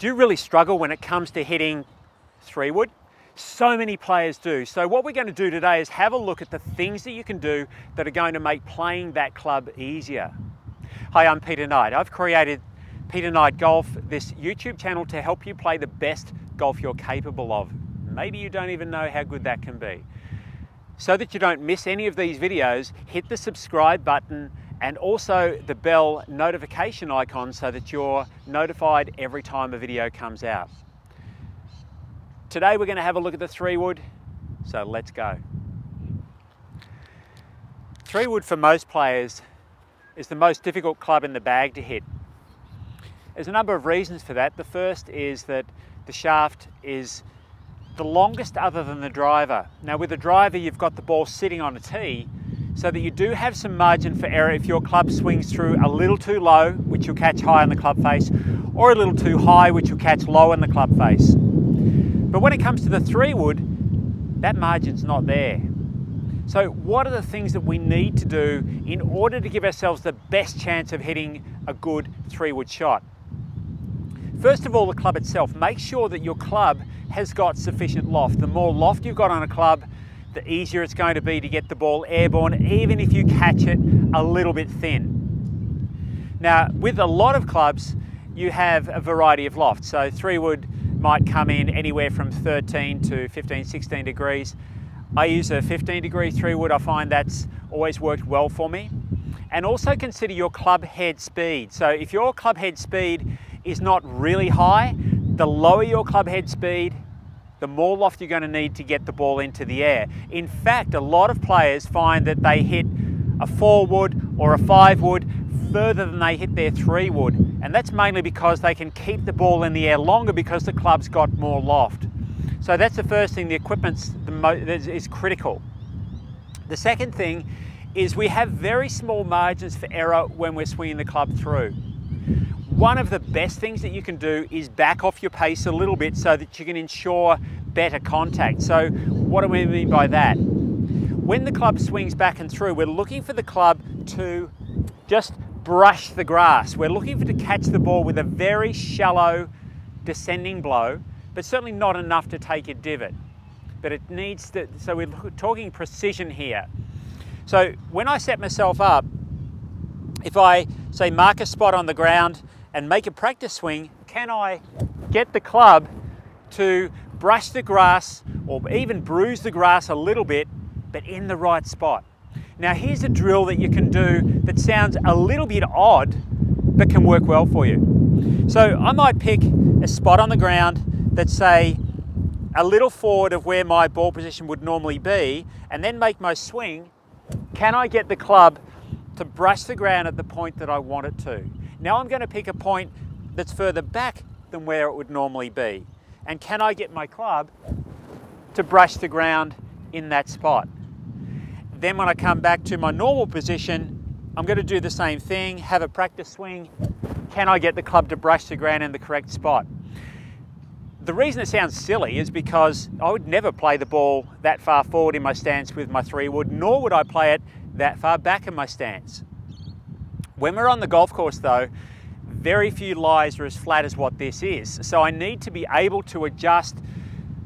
Do you really struggle when it comes to hitting 3-wood? So many players do. So what we're going to do today is have a look at the things that you can do that are going to make playing that club easier. Hi, I'm Peter Knight. I've created Peter Knight Golf, this YouTube channel to help you play the best golf you're capable of. Maybe you don't even know how good that can be. So that you don't miss any of these videos, hit the subscribe button and also the bell notification icon so that you're notified every time a video comes out. Today we're going to have a look at the 3-wood, so let's go. 3-wood for most players is the most difficult club in the bag to hit. There's a number of reasons for that. The first is that the shaft is the longest other than the driver. Now with the driver you've got the ball sitting on a tee, so that you do have some margin for error if your club swings through a little too low, which you'll catch high on the club face, or a little too high, which you'll catch low on the club face. But when it comes to the 3-wood, that margin's not there. So what are the things that we need to do in order to give ourselves the best chance of hitting a good 3-wood shot? First of all, the club itself. Make sure that your club has got sufficient loft. The more loft you've got on a club, the easier it's going to be to get the ball airborne, even if you catch it a little bit thin. Now, with a lot of clubs, you have a variety of lofts. So 3-wood might come in anywhere from 13 to 15, 16 degrees. I use a 15-degree 3-wood. I find that's always worked well for me. And also consider your club head speed. So if your club head speed is not really high, the lower your club head speed, the more loft you're going to need to get the ball into the air. In fact, a lot of players find that they hit a 4-wood or a 5-wood further than they hit their 3-wood. And that's mainly because they can keep the ball in the air longer because the club's got more loft. So that's the first thing, the equipment is critical. The second thing is we have very small margins for error when we're swinging the club through. One of the best things that you can do is back off your pace a little bit so that you can ensure better contact. So what do we mean by that? When the club swings back and through, we're looking for the club to just brush the grass. We're looking for to catch the ball with a very shallow descending blow, but certainly not enough to take a divot. But it needs to, so we're talking precision here. So when I set myself up, if I say mark a spot on the ground and make a practice swing, can I get the club to brush the grass or even bruise the grass a little bit, but in the right spot? Now here's a drill that you can do that sounds a little bit odd, but can work well for you. So I might pick a spot on the ground that's, say, a little forward of where my ball position would normally be, and then make my swing. Can I get the club to brush the ground at the point that I want it to? Now I'm going to pick a point that's further back than where it would normally be. And can I get my club to brush the ground in that spot? Then when I come back to my normal position, I'm going to do the same thing, have a practice swing. Can I get the club to brush the ground in the correct spot? The reason it sounds silly is because I would never play the ball that far forward in my stance with my 3-wood, nor would I play it that far back in my stance. When we're on the golf course though, very few lies are as flat as what this is. So I need to be able to adjust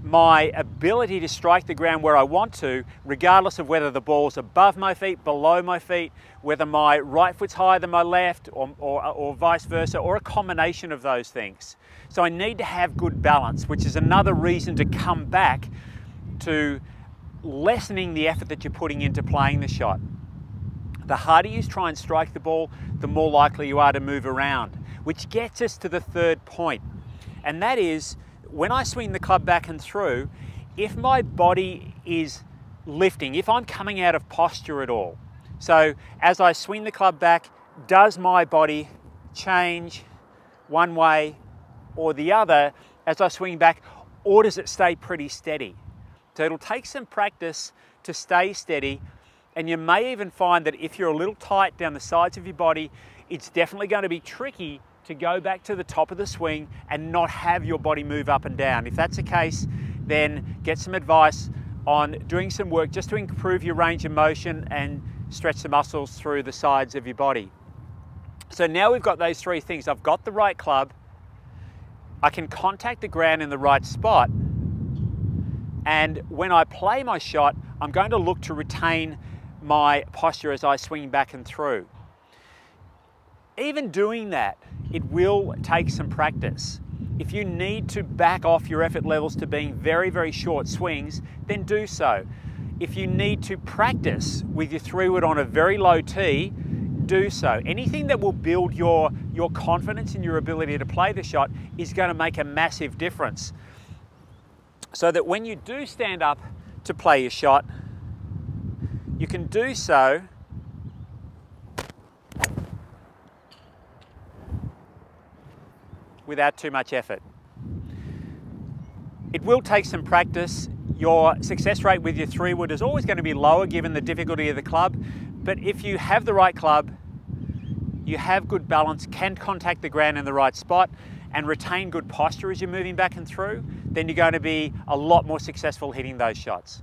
my ability to strike the ground where I want to, regardless of whether the ball's above my feet, below my feet, whether my right foot's higher than my left, or vice versa, or a combination of those things. So I need to have good balance, which is another reason to come back to lessening the effort that you're putting into playing the shot. The harder you try and strike the ball, the more likely you are to move around, which gets us to the third point. And that is, when I swing the club back and through, if my body is lifting, if I'm coming out of posture at all. So as I swing the club back, does my body change one way or the other as I swing back, or does it stay pretty steady? So it'll take some practice to stay steady. And you may even find that if you're a little tight down the sides of your body, it's definitely going to be tricky to go back to the top of the swing and not have your body move up and down. If that's the case, then get some advice on doing some work just to improve your range of motion and stretch the muscles through the sides of your body. So now we've got those three things. I've got the right club, I can contact the ground in the right spot, and when I play my shot, I'm going to look to retain my posture as I swing back and through. Even doing that, it will take some practice. If you need to back off your effort levels to being very, very short swings, then do so. If you need to practice with your 3-wood on a very low tee, do so. Anything that will build your confidence in your ability to play the shot is going to make a massive difference. So that when you do stand up to play your shot, you can do so without too much effort. It will take some practice. Your success rate with your 3-wood is always going to be lower given the difficulty of the club, but if you have the right club, you have good balance, can contact the ground in the right spot, and retain good posture as you're moving back and through, then you're going to be a lot more successful hitting those shots.